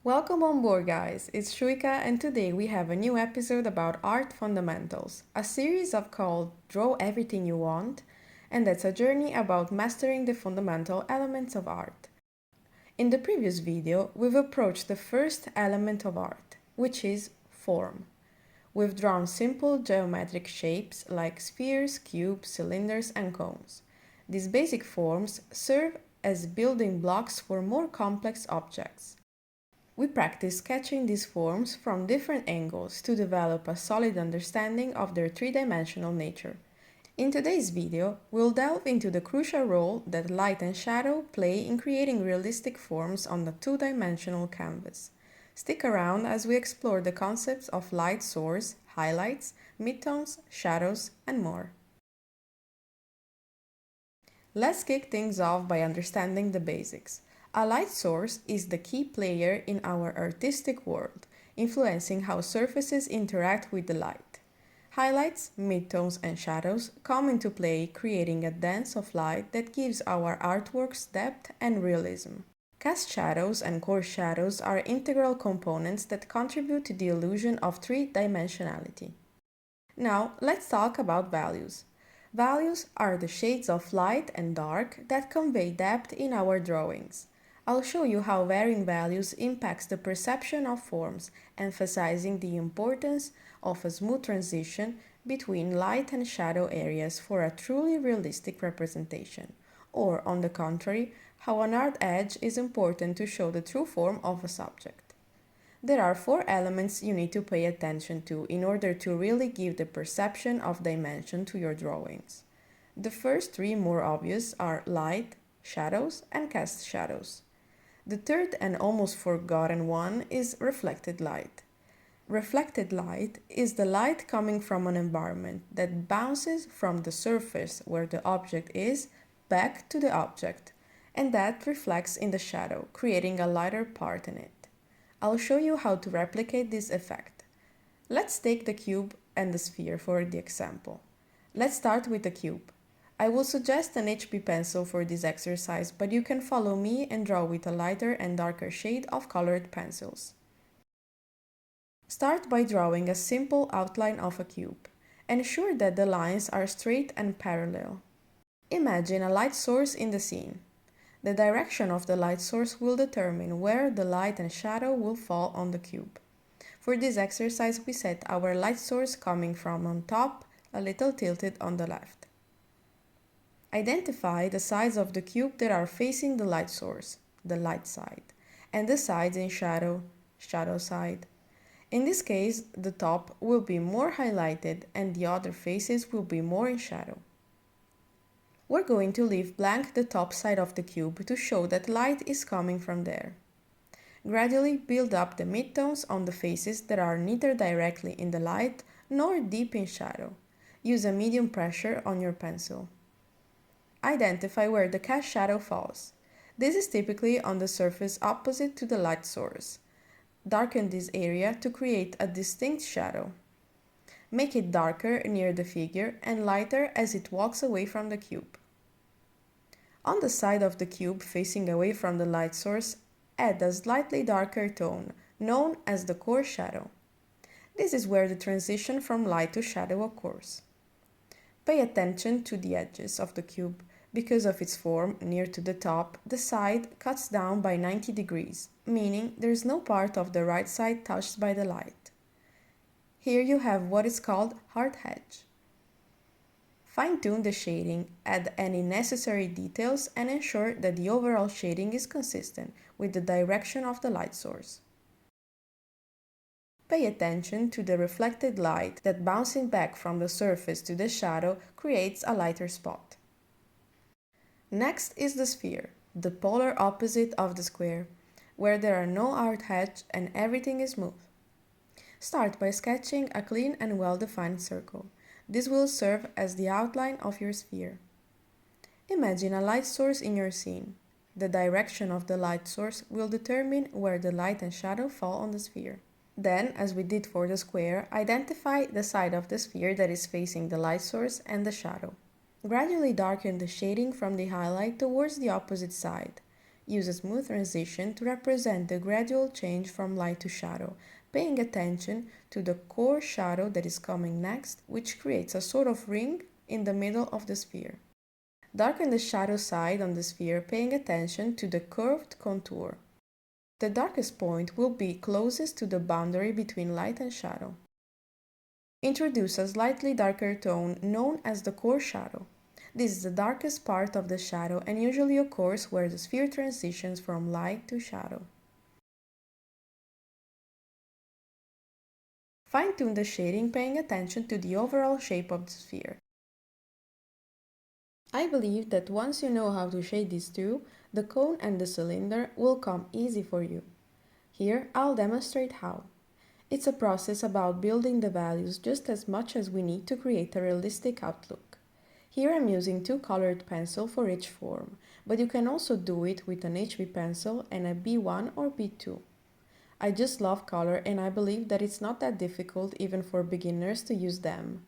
Welcome on board, guys. It's Shuika, and today we have a new episode about art fundamentals, a series of called Draw Everything You Want, and that's a journey about mastering the fundamental elements of art. In the previous video, we've approached the first element of art, which is form. We've drawn simple geometric shapes like spheres, cubes, cylinders, and cones. These basic forms serve as building blocks for more complex objects. We practice sketching these forms from different angles to develop a solid understanding of their three-dimensional nature. In today's video, we'll delve into the crucial role that light and shadow play in creating realistic forms on the two-dimensional canvas. Stick around as we explore the concepts of light source, highlights, midtones, shadows, and more. Let's kick things off by understanding the basics. A light source is the key player in our artistic world, influencing how surfaces interact with the light. Highlights, midtones, and shadows come into play, creating a dance of light that gives our artworks depth and realism. Cast shadows and coarse shadows are integral components that contribute to the illusion of three-dimensionality. Now, let's talk about values. Values are the shades of light and dark that convey depth in our drawings. I'll show you how varying values impacts the perception of forms, emphasizing the importance of a smooth transition between light and shadow areas for a truly realistic representation, or on the contrary, how an art edge is important to show the true form of a subject. There are four elements you need to pay attention to in order to really give the perception of dimension to your drawings. The first three, more obvious, are light, shadows, and cast shadows. The third and almost forgotten one is reflected light. Reflected light is the light coming from an environment that bounces from the surface where the object is back to the object, and that reflects in the shadow, creating a lighter part in it. I'll show you how to replicate this effect. Let's take the cube and the sphere for the example. Let's start with the cube. I will suggest an HB pencil for this exercise, but you can follow me and draw with a lighter and darker shade of colored pencils. Start by drawing a simple outline of a cube. Ensure that the lines are straight and parallel. Imagine a light source in the scene. The direction of the light source will determine where the light and shadow will fall on the cube. For this exercise, we set our light source coming from on top, a little tilted on the left. Identify the sides of the cube that are facing the light source, the light side, and the sides in shadow, shadow side. In this case, the top will be more highlighted and the other faces will be more in shadow. We're going to leave blank the top side of the cube to show that light is coming from there. Gradually build up the midtones on the faces that are neither directly in the light nor deep in shadow. Use a medium pressure on your pencil. Identify where the cast shadow falls. This is typically on the surface opposite to the light source. Darken this area to create a distinct shadow. Make it darker near the figure and lighter as it walks away from the cube. On the side of the cube facing away from the light source, add a slightly darker tone, known as the core shadow. This is where the transition from light to shadow occurs. Pay attention to the edges of the cube. Because of its form, near to the top, the side cuts down by 90 degrees, meaning there is no part of the right side touched by the light. Here you have what is called hard edge. Fine-tune the shading, add any necessary details, and ensure that the overall shading is consistent with the direction of the light source. Pay attention to the reflected light that bouncing back from the surface to the shadow creates a lighter spot. Next is the sphere, the polar opposite of the square, where there are no hard edge and everything is smooth. Start by sketching a clean and well-defined circle. This will serve as the outline of your sphere. Imagine a light source in your scene. The direction of the light source will determine where the light and shadow fall on the sphere. Then, as we did for the square, identify the side of the sphere that is facing the light source and the shadow. Gradually darken the shading from the highlight towards the opposite side. Use a smooth transition to represent the gradual change from light to shadow, paying attention to the core shadow that is coming next, which creates a sort of ring in the middle of the sphere. Darken the shadow side on the sphere, paying attention to the curved contour. The darkest point will be closest to the boundary between light and shadow. Introduce a slightly darker tone known as the core shadow. This is the darkest part of the shadow and usually occurs where the sphere transitions from light to shadow. Fine-tune the shading, paying attention to the overall shape of the sphere. I believe that once you know how to shade these two, the cone and the cylinder will come easy for you. Here, I'll demonstrate how. It's a process about building the values just as much as we need to create a realistic outlook. Here I'm using two colored pencils for each form, but you can also do it with an HB pencil and a B1 or B2. I just love color and I believe that it's not that difficult even for beginners to use them.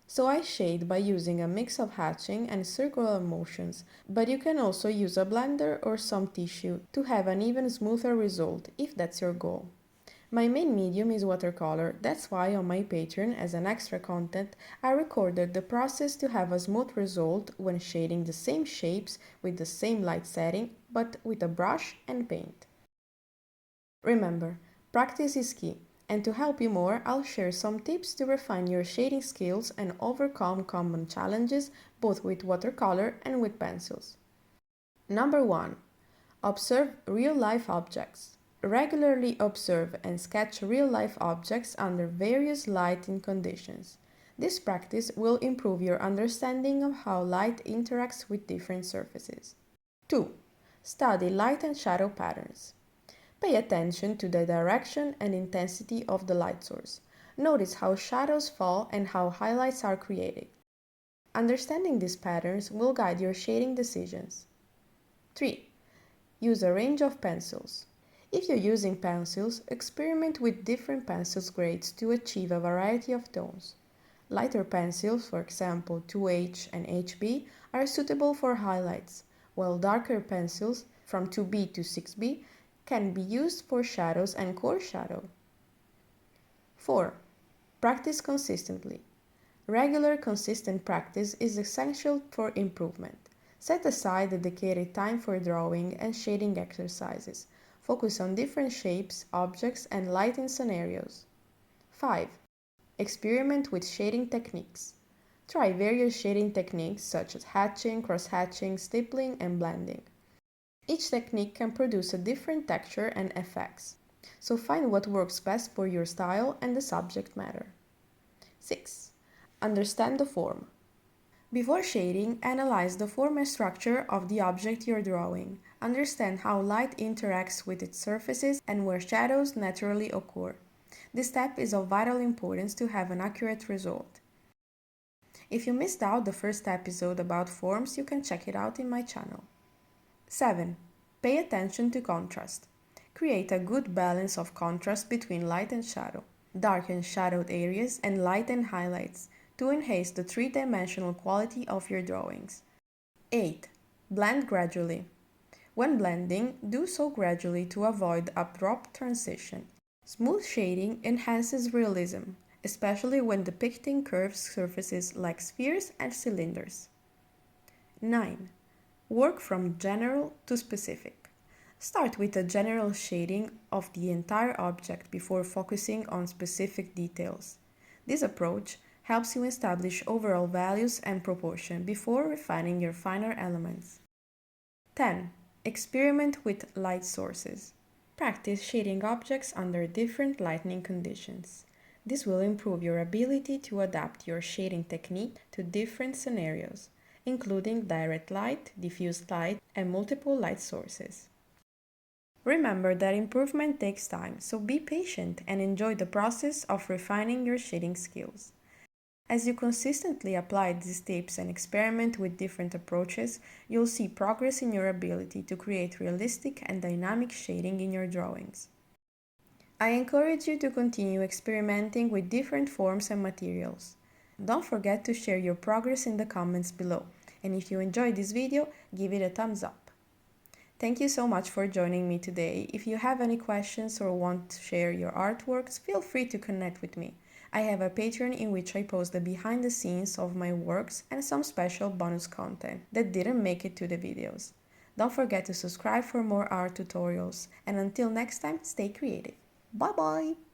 So I shade by using a mix of hatching and circular motions, but you can also use a blender or some tissue to have an even smoother result if that's your goal. My main medium is watercolor, that's why on my Patreon as an extra content I recorded the process to have a smooth result when shading the same shapes with the same light setting but with a brush and paint. Remember, practice is key, and to help you more I'll share some tips to refine your shading skills and overcome common challenges both with watercolor and with pencils. Number 1. Observe real-life objects. Regularly observe and sketch real-life objects under various lighting conditions. This practice will improve your understanding of how light interacts with different surfaces. 2. Study light and shadow patterns. Pay attention to the direction and intensity of the light source. Notice how shadows fall and how highlights are created. Understanding these patterns will guide your shading decisions. 3. Use a range of pencils. If you're using pencils, experiment with different pencil grades to achieve a variety of tones. Lighter pencils, for example 2H and HB, are suitable for highlights, while darker pencils, from 2B to 6B, can be used for shadows and core shadow. 4. Practice consistently. Regular, consistent practice is essential for improvement. Set aside dedicated time for drawing and shading exercises. Focus on different shapes, objects, and lighting scenarios. 5. Experiment with shading techniques. Try various shading techniques such as hatching, cross-hatching, stippling, and blending. Each technique can produce a different texture and effects, so find what works best for your style and the subject matter. 6. Understand the form. Before shading, analyze the form and structure of the object you're drawing. Understand how light interacts with its surfaces and where shadows naturally occur. This step is of vital importance to have an accurate result. If you missed out the first episode about forms, you can check it out in my channel. 7. Pay attention to contrast. Create a good balance of contrast between light and shadow. Darken shadowed areas and lighten highlights to enhance the three-dimensional quality of your drawings. 8. Blend gradually. When blending, do so gradually to avoid abrupt transition. Smooth shading enhances realism, especially when depicting curved surfaces like spheres and cylinders. 9. Work from general to specific. Start with a general shading of the entire object before focusing on specific details. This approach helps you establish overall values and proportion before refining your finer elements. 10. Experiment with light sources. Practice shading objects under different lighting conditions. This will improve your ability to adapt your shading technique to different scenarios, including direct light, diffused light, and multiple light sources. Remember that improvement takes time, so be patient and enjoy the process of refining your shading skills. As you consistently apply these tips and experiment with different approaches, you'll see progress in your ability to create realistic and dynamic shading in your drawings. I encourage you to continue experimenting with different forms and materials. Don't forget to share your progress in the comments below, and if you enjoyed this video, give it a thumbs up. Thank you so much for joining me today. If you have any questions or want to share your artworks, feel free to connect with me. I have a Patreon in which I post the behind the scenes of my works and some special bonus content that didn't make it to the videos. Don't forget to subscribe for more art tutorials, and until next time, stay creative. Bye bye!